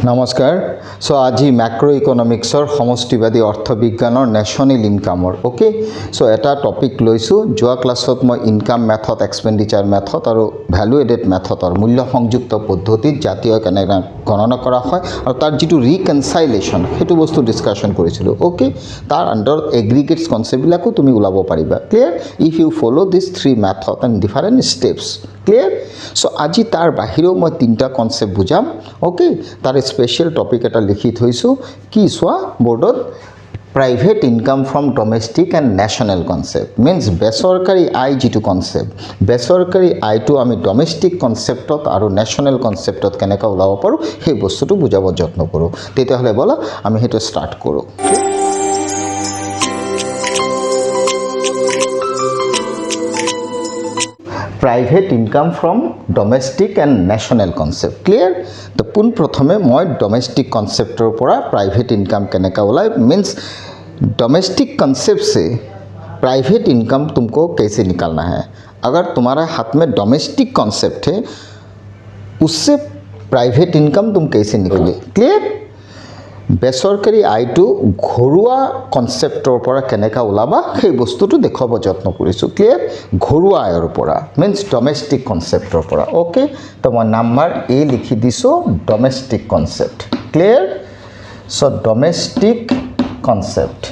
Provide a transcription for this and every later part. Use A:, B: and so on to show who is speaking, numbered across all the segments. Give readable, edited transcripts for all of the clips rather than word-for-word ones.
A: নমস্কাৰ সো আজি macro ইকনমিক্সৰ সমষ্টিবাদী অৰ্থবিজ্ঞানৰ national ইনকামৰ ওকে সো এটা টপিক লৈছো যোৱা ক্লাছত মই ইনকাম মেথড এক্সপেন্ডিচাৰ মেথড আৰু ভ্যালু এডেড মেথডৰ মূল্য সংযুক্ত পদ্ধতিত জাতীয় কেনেকৈ গণনা কৰা হয় আৰু তাৰ যেটো ৰিকনসাইলেশন হেতু বস্তু ডিসকাশন কৰিছিলো ওকে তাৰ আন্ডাৰত এগ্ৰিগেটস কনসেপ্টবিলাকো তুমি উলাব পাৰিবা clear if you follow this three method and different steps clear so আজি তাৰ বাহিৰেও মই তিনটা কনসেপ্ট বুজাম ওকে তাৰ স্পেশাল টপিক এটা লিখি থৈছো কি সোৱা বোৰ্ডত private income from domestic and national concept means বেসৰকাৰী আয় যেটো কনসেপ্ট বেসৰকাৰী আয়টো আমি ডমেষ্টিক কনসেপ্টত আৰু ন্যাশনাল কনসেপ্টত কেনেকৈ উলাব পাৰো সেই বস্তুটো বুজাব যত্ন কৰো তেতিয়াহলে বলা আমি হেতু স্টাৰ্ট কৰো Private income from domestic and national concept clear तो पुन प्रथमे मैं domestic concept पर private income केनेका उलाई means domestic concept से private income तुमको कैसे निकालना है अगर तुम्हारा हाथ में domestic concept है उससे private income तुम कैसे निकालोगे clear বেসৰকাৰী আয়টো ঘৰুৱা কনসেপ্টৰ পৰা কেনেকা ওলাবা সেই বস্তুটো দেখাব যত্ন কৰিছো ক্লিয়াৰ ঘৰুৱা আয়ৰ পৰা মিন্স ডমেষ্টিক কনসেপ্টৰ পৰা ওকে তো মই নাম্বাৰ এ লিখি দিছো domestic concept clear so domestic concept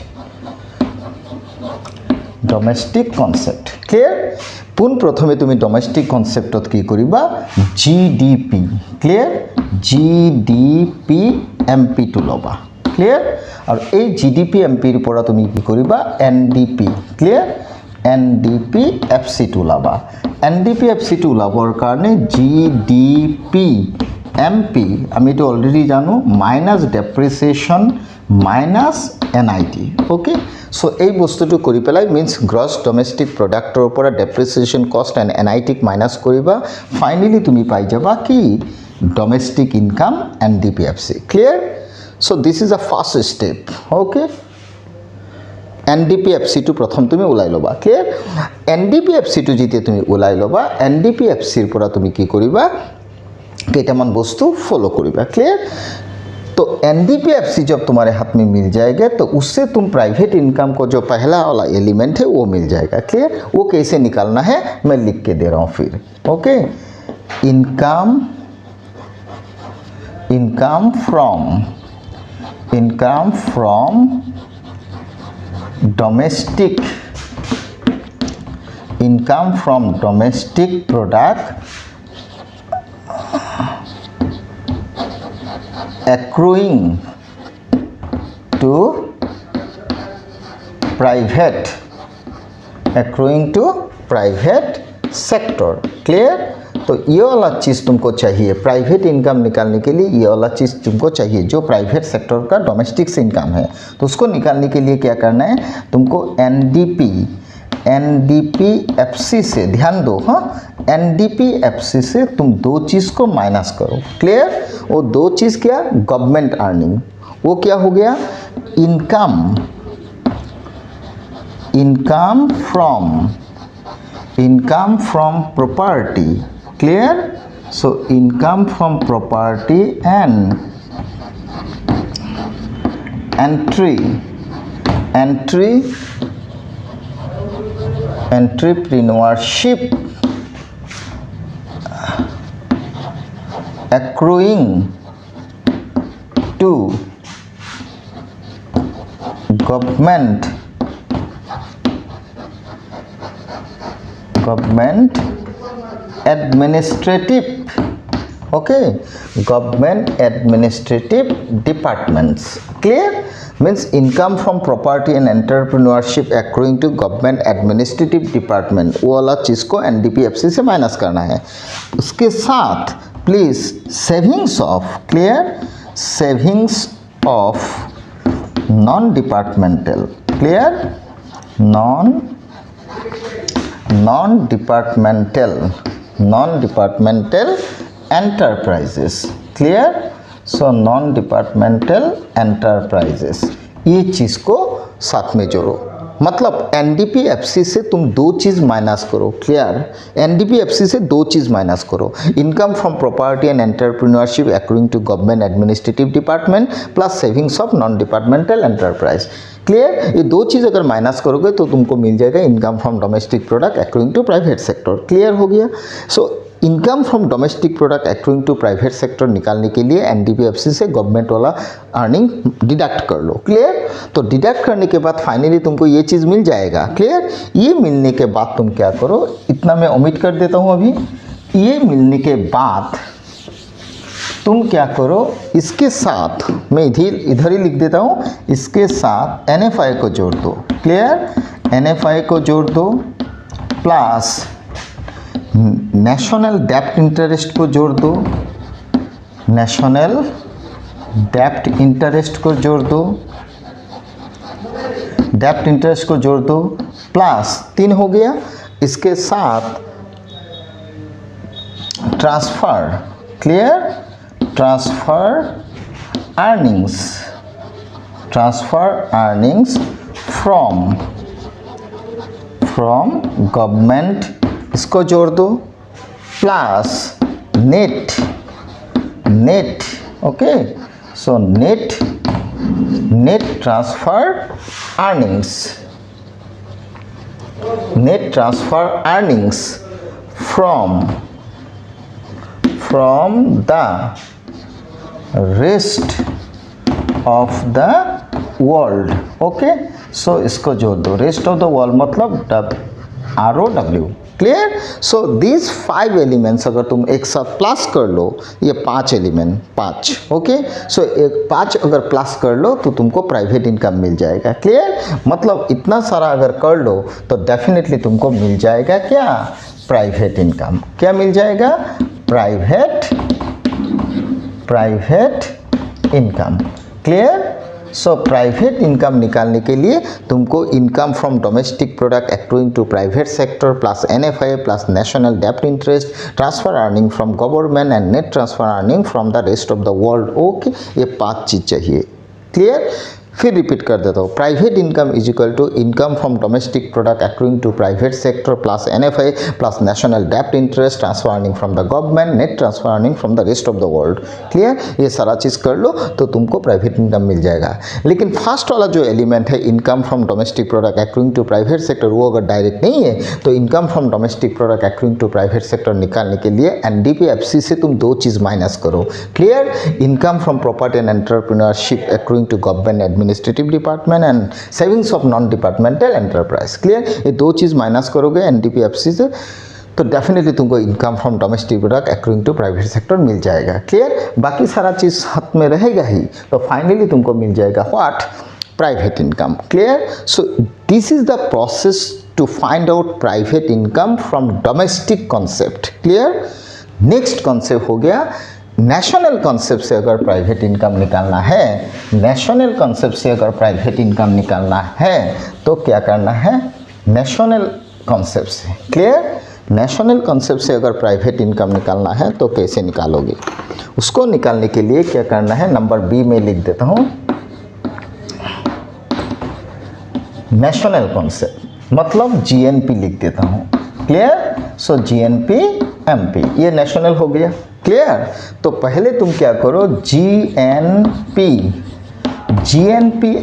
A: clear পুন প্ৰথমে তুমি ডমেষ্টিক কনসেপ্টত কি কৰিবা GDP clear GDP MP to লবা ক্লিয়াৰ আৰু এই জিডিপি এমপি ৰ পৰা তুমি কি কৰিবা NDP clear NDP FC to লবা এনডিপি এফসি টু লবৰ কাৰণে জিডিপি এমপি আমি তো অলৰেডি জানো minus depreciation minus NIT okay so এই বস্তুটো কৰি পেলাই মিন্স গ্ৰস ডমেষ্টিক প্ৰডাক্টৰ পৰা ডেপ্ৰিসিয়েশন কষ্ট এণ্ড এনআইটিক মাইনাস কৰিবা ফাইনালি তুমি পাই যাবা কি domestic income and DPFC clear so this is a first step okay NDPFC to प्रथम তুমি উলাই লবা clear NDPFC to जिते তুমি উলাই লবা NDPFC ৰ পৰা তুমি কি কৰিবা কেইটামান বস্তু ফলো কৰিবা clear तो NDPFC जब तुम्हारे हाथ में मिल जाएगा तो उससे तुम प्राइवेट इनकम को जो पहला वाला एलिमेंट है वो मिल जाएगा क्लियर वो कैसे निकालना है मैं लिख के दे रहा हूं फिर okay income from domestic product accruing to private sector clear तो ये वाला चीज तुमको चाहिए प्राइवेट इनकम निकालने के लिए ये वाला चीज तुमको चाहिए जो प्राइवेट सेक्टर का डोमेस्टिक से इनकम है तो उसको निकालने के लिए क्या करना है तुमको एनडीपीएफसी से ध्यान दो हाँ एनडीपीएफसी से तुम दो चीज को माइनस करो क्लियर वो दो चीज क्या गवर्नमेंट अर्निंग वो क्या हो गया income from property clear so income from property and entrepreneurship accruing to government administrative okay government administrative departments clear means income from property and entrepreneurship accruing to government administrative department वो वाला चीज को NDPFC से minus करना है उसके साथ please savings of non departmental clear non-departmental enterprises clear so non-departmental enterprises ये चीज को साथ में जोड़ो मतलब एनडीपीएफसी से तुम दो चीज़ माइनस करो, क्लियर। एनडीपीएफसी से दो चीज़ माइनस करो, income from property and entrepreneurship accruing to government administrative department plus savings of non departmental enterprise, clear. ये दो चीज़ अगर माइनस करोगे तो तुमको मिल जाएगा income from domestic product accruing to private sector, clear हो गया। So income from domestic product accruing to private sector निकालने के लिए एनडीपीएफसी से गवर्नमेंट वाला अर्निंग डिडक्ट कर लो, क्लियर। तो डिडक्ट करने के बाद फाइनली तुमको ये चीज़ मिल जाएगा, क्लियर। ये मिलने के बाद तुम क्या करो, इतना मैं ओमिट कर देता हूँ अभी। ये मिलने के बाद तुम क्या करो, इसके साथ मैं इधर ही लिख देता हूँ, इसके साथ एनएफआई को जोड़ दो, क्लियर। एनएफआई को जोड़ दो प्लस नेशनल डेप्ट इंटरेस्ट को जोड़ दो, नेशनल डेप्ट इंटरेस्ट को जोड़ दो, डेप्ट इंटरेस्ट को जोड़ दो प्लस 3 हो गया। इसके साथ transfer, clear, transfer earnings, transfer earnings from government, इसको जोड़ दो plus net, okay. So net transfer earnings, net transfer earnings from the rest of the world, okay. So इसको जोड़ दो, रेस्ट ऑफ द वर्ल्ड मतलब ROW, clear. So these 5 elements अगर तुम एक साथ प्लस कर लो, ये 5 एलिमेंट 5, ओके। सो एक 5 अगर प्लस कर लो तो तुमको प्राइवेट इनकम मिल जाएगा, क्लियर। मतलब इतना सारा अगर कर लो तो डेफिनेटली तुमको मिल जाएगा क्या, प्राइवेट इनकम। क्या मिल जाएगा, private income, clear. So private income निकालने के लिए तुमको income from domestic product accruing to private sector plus NFI plus national डेप्ट interest, transfer earning from government and net transfer earning from the rest of the world, okay. ये 5 चीज़ चाहिए, clear. फिर repeat कर देता हूँ, private income is equal to income from domestic product accruing to private sector plus NFI plus national डेप्ट interest, transfer earning from the government, net transfer earning from the rest of the world, clear. ये सारा चीज़ कर लो तो तुमको private income मिल जाएगा। लेकिन first वाला जो एलिमेंट है income from domestic product accruing to private sector, वो अगर डायरेक्ट नहीं है तो income from domestic product accruing to private sector निकालने के लिए एनडीपीएफसी से तुम दो चीज़ माइनस करो, clear. Income from property and entrepreneurship accruing to government administrative department and savings of non departmental enterprise, clear. ये दो चीज़ माइनस करोगे एनडीपीएफसी से तो डेफिनेटली तुमको income from domestic product accruing to private sector मिल जाएगा, क्लियर। बाकी सारा चीज़ हाथ में रहेगा ही, तो फाइनली तुमको मिल जाएगा what, private income, clear. So this is the process to find out private income from domestic concept, clear. Next concept हो गया नेशनल कॉन्सेप्ट से अगर प्राइवेट इनकम निकालना है, नेशनल कॉन्सेप्ट से अगर प्राइवेट इनकम निकालना है तो क्या करना है, नेशनल कॉन्सेप्ट से, क्लियर। नेशनल कॉन्सेप्ट से अगर प्राइवेट इनकम निकालना है तो कैसे निकालोगे, उसको निकालने के लिए क्या करना है, नंबर बी में लिख देता हूँ नेशनल कॉन्सेप्ट मतलब जीएनपी लिख देता हूँ, क्लियर। सो जीएनपी एमपी ये नेशनल हो गया, क्लियर। तो पहले तुम क्या करो, जीएनपी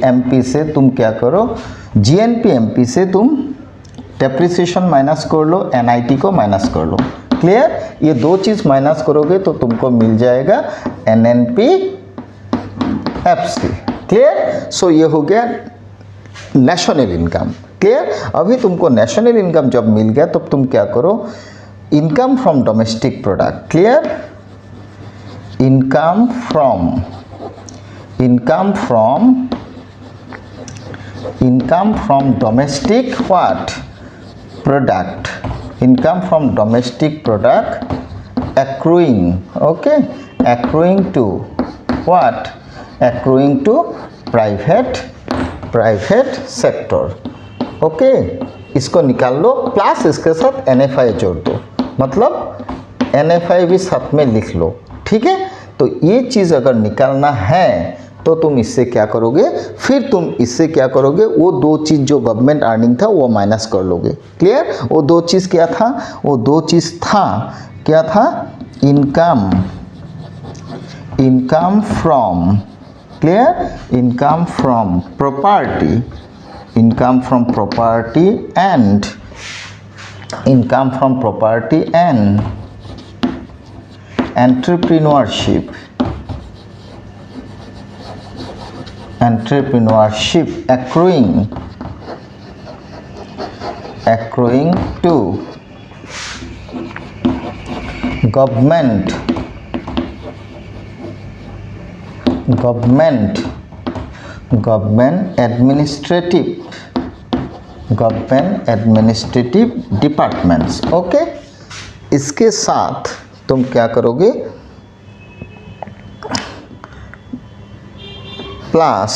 A: एमपी से तुम क्या करो, जीएनपी एमपी से तुम डेप्रिसिएशन माइनस कर लो, एनआईटी को माइनस कर लो, क्लियर। ये दो चीज़ माइनस करोगे तो तुमको मिल जाएगा एनएनपी एफसी, क्लियर। सो ये हो गया नेशनल इनकम, क्लियर। अभी तुमको नेशनल इनकम जब मिल गया तब तुम क्या करो, income from domestic product, clear. Income from domestic what product, income from domestic product accruing, okay, accruing to what, accruing to private sector, okay. इसको निकाल लो प्लस इसके साथ एनएफआई जोड़ दो, मतलब एनएफआई भी साथ में लिख लो, ठीक है। तो ये चीज़ अगर निकालना है तो तुम इससे क्या करोगे, फिर तुम इससे क्या करोगे, वो दो चीज़ जो गवर्नमेंट अर्निंग था वो माइनस कर लोगे। क्लियर? वो दो चीज़ क्या था, वो दो चीज़ था, क्या था, income, income from, clear, income from property, income from property and income from property and entrepreneurship, entrepreneurship accruing to government administrative departments. Okay, इसके साथ तुम क्या करोगे, plus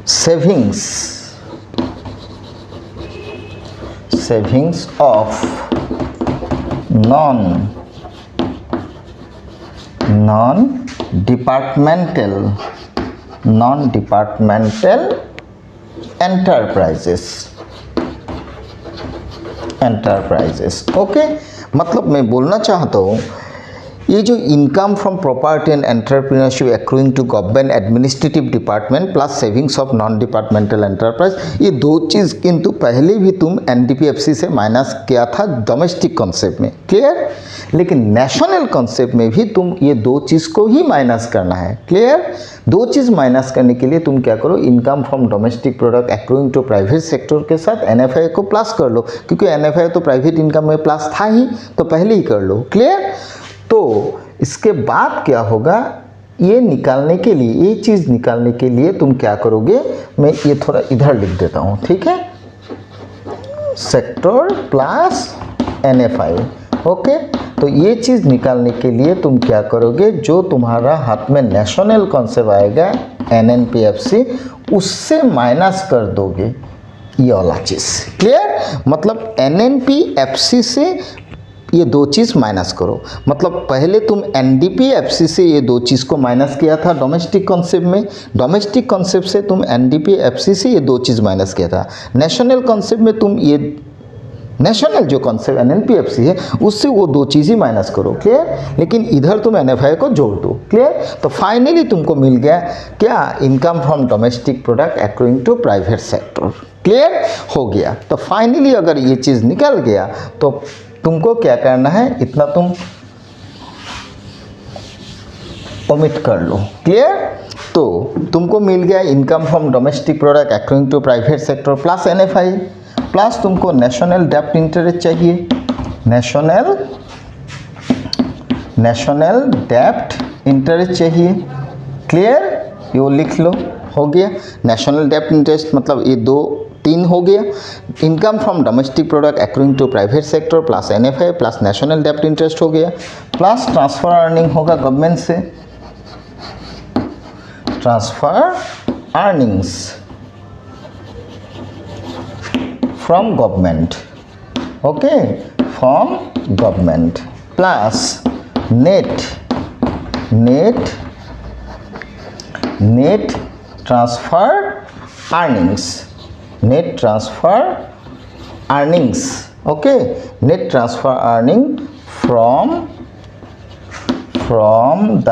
A: savings of non departmental enterprises. Okay, मतलब मैं बोलना चाहता हूँ ये जो income from property and entrepreneurship accruing to government administrative department plus savings of non departmental enterprise, ये दो चीज़ किंतु पहले भी तुम एनडीपीएफसी से माइनस किया था डोमेस्टिक कॉन्सेप्ट में। क्लियर? लेकिन नेशनल कॉन्सेप्ट में भी तुम ये दो चीज़ को ही माइनस करना है। क्लियर? दो चीज़ माइनस करने के लिए तुम क्या करो, income from domestic product accruing to private sector के साथ एनएफआई को प्लस कर लो, क्योंकि एनएफआई तो प्राइवेट इनकम में प्लस था ही, तो पहले ही कर लो। क्लियर? तो इसके बाद क्या होगा, ये निकालने के लिए, ये चीज़ निकालने के लिए तुम क्या करोगे, मैं ये थोड़ा इधर लिख देता हूँ, ठीक है, सेक्टर प्लस एनएफआई। ओके, तो ये चीज़ निकालने के लिए तुम क्या करोगे, जो तुम्हारा हाथ में नेशनल कॉन्सेप्ट आएगा एनएनपीएफसी, उससे माइनस कर दोगे ये वाला चीज़। क्लियर? मतलब एनएनपीएफसी से ये दो चीज़ माइनस करो, मतलब पहले तुम एनडीपीएफसी से ये दो चीज़ को माइनस किया था डोमेस्टिक कॉन्सेप्ट में, डोमेस्टिक कॉन्सेप्ट से तुम एनडीपीएफसी से ये दो चीज़ माइनस किया था, नेशनल कॉन्सेप्ट में तुम ये नेशनल जो कॉन्सेप्ट एनएनपीएफसी है उससे वो दो चीज़ ही माइनस करो। क्लियर? लेकिन इधर तुम एनएफआई को जोड़ दो। क्लियर? तो फाइनली तुमको मिल गया क्या, income from domestic product accruing to private sector. Clear हो गया? तो फाइनली अगर ये चीज़ निकल गया तो तुमको क्या करना है, इतना तुम ओमिट कर लो। क्लियर? तो तुमको मिल गया income from domestic product accruing to private sector plus NFI, plus तुमको नेशनल डेब्ट इंटरेस्ट चाहिए, नेशनल डेब्ट इंटरेस्ट चाहिए। क्लियर? ये लिख लो, हो गया नेशनल डेब्ट इंटरेस्ट, मतलब ये दो तीन हो गया, income from domestic product accruing to private sector plus NFI plus national डेब्ट इंटरेस्ट हो गया, प्लस ट्रांसफर अर्निंग होगा गवर्नमेंट से, transfer earnings from government, okay, from government, plus net transfer earnings, okay, net transfer earning from the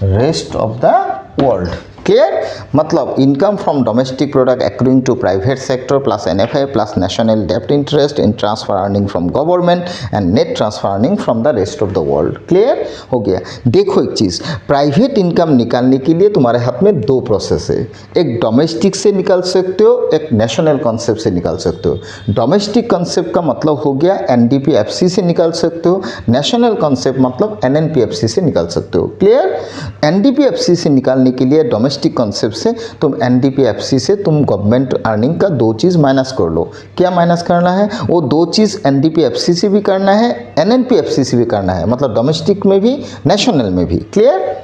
A: rest of the world. Clear? मतलब income from domestic product accruing to private sector plus NFI plus national डेब्ट interest in transfer earning from government and net transfer earning from the rest of the world. Clear हो गया? देखो एक चीज़, private income निकालने के लिए तुम्हारे हाथ में दो प्रोसेस है, एक डोमेस्टिक से निकाल सकते हो, एक नेशनल कॉन्सेप्ट से निकाल सकते हो। डोमेस्टिक कॉन्सेप्ट का मतलब हो गया एनडीपीएफसी से निकाल सकते हो, नेशनल कॉन्सेप्ट मतलब एनएनपीएफसी से निकाल सकते हो। क्लियर? एनडीपीएफसी से निकालने के लिए डोमेस्टिक कॉन्सेप्ट से तुम एनडीपीएफसी से तुम गवर्नमेंट अर्निंग का दो चीज़ माइनस कर लो। क्या माइनस करना है? वो दो चीज़ एनडीपीएफसी से भी करना है, एनएनपीएफसी से भी करना है, मतलब डोमेस्टिक में भी नेशनल में भी। क्लियर?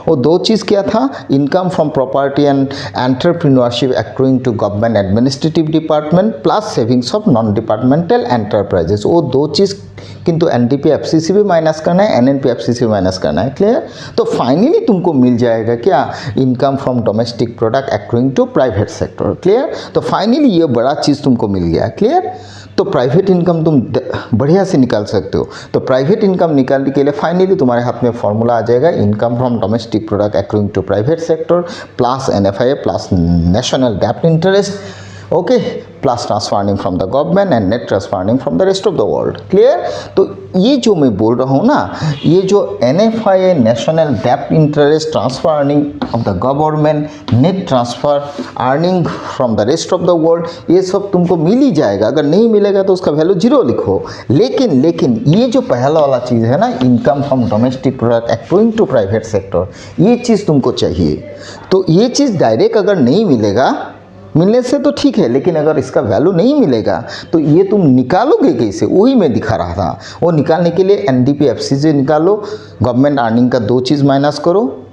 A: वो दो चीज़ क्या था, income from property and entrepreneurship accruing to government administrative department plus savings of non departmental enterprises. वो दो चीज़ किंतु एनडीपी एफसीसी भी माइनस करना है, एनएनपी एफसीसी भी माइनस करना है। क्लियर? तो फाइनली तुमको मिल जाएगा क्या, income from domestic product accruing to private sector. Clear? तो फाइनली ये बड़ा चीज़ तुमको मिल गया। क्लियर? तो प्राइवेट इनकम तुम बढ़िया से निकाल सकते हो। तो प्राइवेट इनकम निकालने के लिए फाइनली तुम्हारे हाथ में फॉर्मूला आ जाएगा, income from domestic product accruing to private sector plus NFI plus national डेप्ट interest, okay, plus transfer earning from the government and net transfer earning from the rest of the world. Clear? तो ये जो मैं बोल रहा हूँ ना, ये जो एनएफआई नेशनल डेप्ट interest transfer earning of the government net transfer earning from the rest of the world, ये सब तुमको मिल ही जाएगा। अगर नहीं मिलेगा तो उसका वैल्यू 0 लिखो। लेकिन ये जो पहला वाला चीज़ है ना, income from domestic product accruing to private sector, ये चीज़ तुमको चाहिए। तो ये चीज़ डायरेक्ट अगर नहीं मिलेगा, मिलने से तो ठीक है, लेकिन अगर इसका वैल्यू नहीं मिलेगा तो ये तुम निकालोगे कैसे, वही मैं दिखा रहा था। वो निकालने के लिए एनडीपी एफसी से निकालो, गवर्नमेंट अर्निंग का 2 चीज़ माइनस करो।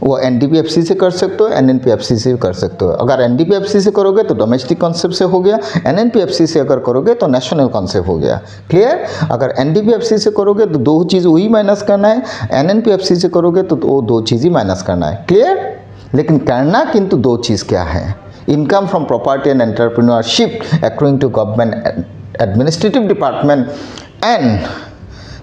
A: वो एनडीपी एफसी से कर सकते हो, एनएनपी एफसी से कर सकते हो। अगर एनडीपी एफसी से करोगे तो डोमेस्टिक कॉन्सेप्ट से हो गया, एनएनपी एफसी से अगर करोगे तो नेशनल कॉन्सेप्ट हो गया। क्लियर? अगर एनडीपी एफसी से करोगे तो 2 चीज़ वही माइनस करना है, एनएनपी एफसी से करोगे तो वो 2 चीज़ ही माइनस करना है। क्लियर? लेकिन करना किंतु 2 चीज़ क्या है, income from property and entrepreneurship accruing to government administrative department and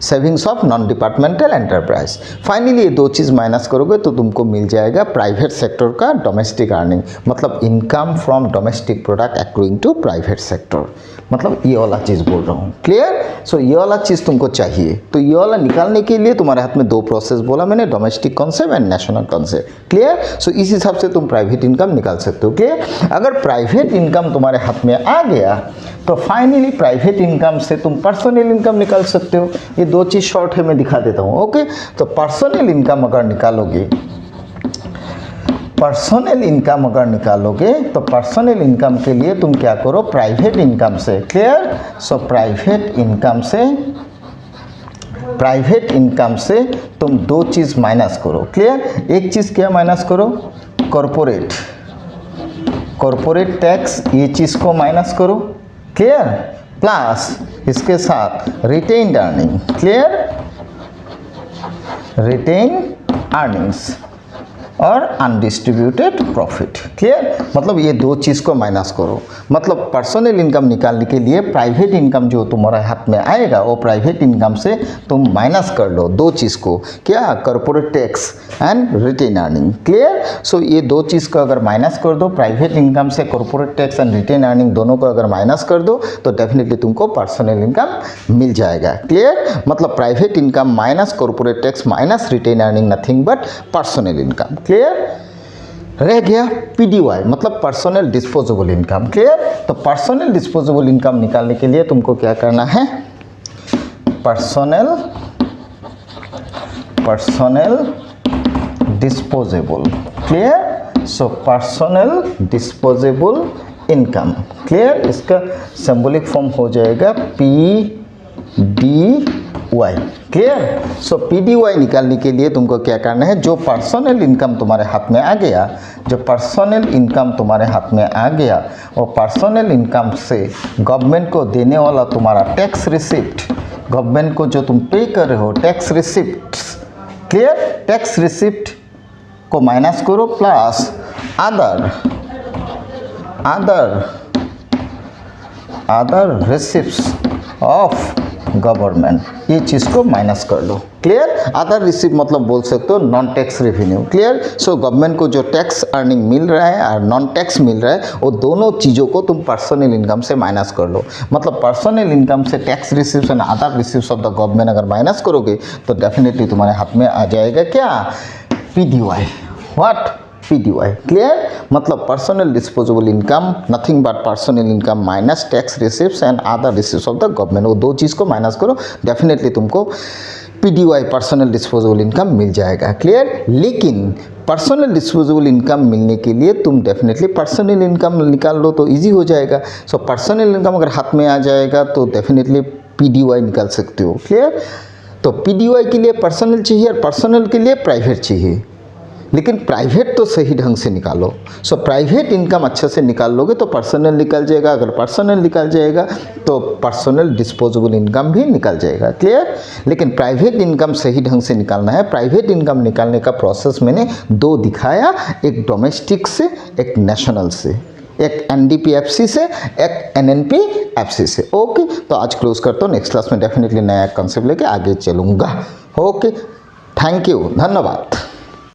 A: savings of non departmental enterprise. Finally ये 2 चीज़ माइनस करोगे तो तुमको मिल जाएगा प्राइवेट सेक्टर का डोमेस्टिक अर्निंग, मतलब income from domestic product accruing to private sector, मतलब ये वाला चीज़ बोल रहा हूँ। क्लियर? सो ये वाला चीज़ तुमको चाहिए। तो ये वाला निकालने के लिए तुम्हारे हाथ में 2 प्रोसेस बोला मैंने, domestic concept and national concept. Clear? So इस हिसाब से तुम प्राइवेट इनकम निकाल सकते हो। क्लियर? अगर प्राइवेट इनकम तुम्हारे हाथ में आ गया तो फाइनली प्राइवेट इनकम से तुम पर्सनल इनकम निकाल सकते हो। ये 2 चीज़ शॉर्ट है, मैं दिखा देता हूँ। ओके, तो पर्सनल इनकम अगर निकालोगे, पर्सनल इनकम अगर निकालोगे तो पर्सनल इनकम के लिए तुम क्या करो, प्राइवेट इनकम से। क्लियर? सो प्राइवेट इनकम से तुम 2 चीज़ माइनस करो। क्लियर? एक चीज़ क्या माइनस करो, कॉरपोरेट टैक्स, ये चीज़ को माइनस करो। क्लियर? प्लस इसके साथ retained earning. Clear? Retain earnings और अनडिस्ट्रीब्यूटेड प्रॉफिट। क्लियर? मतलब ये 2 चीज़ को माइनस करो। मतलब पर्सनल इनकम निकालने के लिए प्राइवेट इनकम जो तुम्हारे हाथ में आएगा वो प्राइवेट इनकम से तुम माइनस कर लो 2 चीज़ को, क्या, corporate tax and retained earning. Clear? So ये 2 चीज़ को अगर माइनस कर दो, प्राइवेट इनकम से corporate tax and retained earning दोनों को अगर माइनस कर दो तो डेफिनेटली तुमको पर्सनल इनकम मिल जाएगा। क्लियर? मतलब private income minus corporate tax minus retain earning, nothing but personal income. Clear? रह गया पीडीवाई, मतलब पर्सनल डिस्पोजेबल इनकम। क्लियर? तो पर्सनल डिस्पोजेबल इनकम निकालने के लिए तुमको क्या करना है, personal disposable. Clear? So personal disposable income. Clear? इसका सिंबॉलिक फॉर्म हो जाएगा PDY। क्लियर? सो PDY निकालने के लिए तुमको क्या करना है, जो पर्सनल इनकम तुम्हारे हाथ में आ गया, वो पर्सनल इनकम से गवर्नमेंट को देने वाला तुम्हारा टैक्स रिसिप्ट, गवर्नमेंट को जो तुम पे कर रहे हो tax receipt. Clear? Tax receipt को माइनस करो plus other receipts of government, ये चीज़ को माइनस कर लो। क्लियर? अदर रिसिप्ट मतलब बोल सकते हो non tax revenue. Clear? So government को जो टैक्स अर्निंग मिल रहा है और नॉन टैक्स मिल रहा है, वो दोनों चीज़ों को तुम पर्सनल इनकम से माइनस कर लो। मतलब पर्सनल इनकम से tax receipt and other receipt of the government अगर माइनस करोगे तो डेफिनेटली तुम्हारे हाथ में आ जाएगा क्या, PDY। व्हाट? PDY। क्लियर? मतलब personal disposable income, nothing but personal income minus tax receipts and other receipts of the government, वो 2 चीज़ को माइनस करो, डेफिनेटली तुमको PDY पर्सनल डिस्पोजेबल इनकम मिल जाएगा। क्लियर? लेकिन पर्सनल डिस्पोजेबल इनकम मिलने के लिए तुम डेफिनेटली पर्सनल इनकम निकाल लो तो इजी हो जाएगा। सो पर्सनल इनकम अगर हाथ में आ जाएगा तो डेफिनेटली PDY निकाल सकते हो। क्लियर? तो PDY के लिए पर्सनल चाहिए और पर्सनल के लिए प्राइवेट चाहिए। लेकिन प्राइवेट तो सही ढंग से निकालो। सो प्राइवेट इनकम अच्छे से निकाल लोगे तो पर्सनल निकल जाएगा, अगर पर्सनल निकल जाएगा तो पर्सनल डिस्पोजेबल इनकम भी निकल जाएगा। क्लियर? लेकिन प्राइवेट इनकम सही ढंग से निकालना है। प्राइवेट इनकम निकालने का प्रोसेस मैंने दो दिखाया, एक डोमेस्टिक से, एक नेशनल से, एक NDPFC से, एक NNPFC से। ओके, तो आज क्लोज करता हूँ। नेक्स्ट क्लास में डेफिनेटली नया कंसेप्ट लेके आगे चलूँगा। ओके, थैंक यू, धन्यवाद।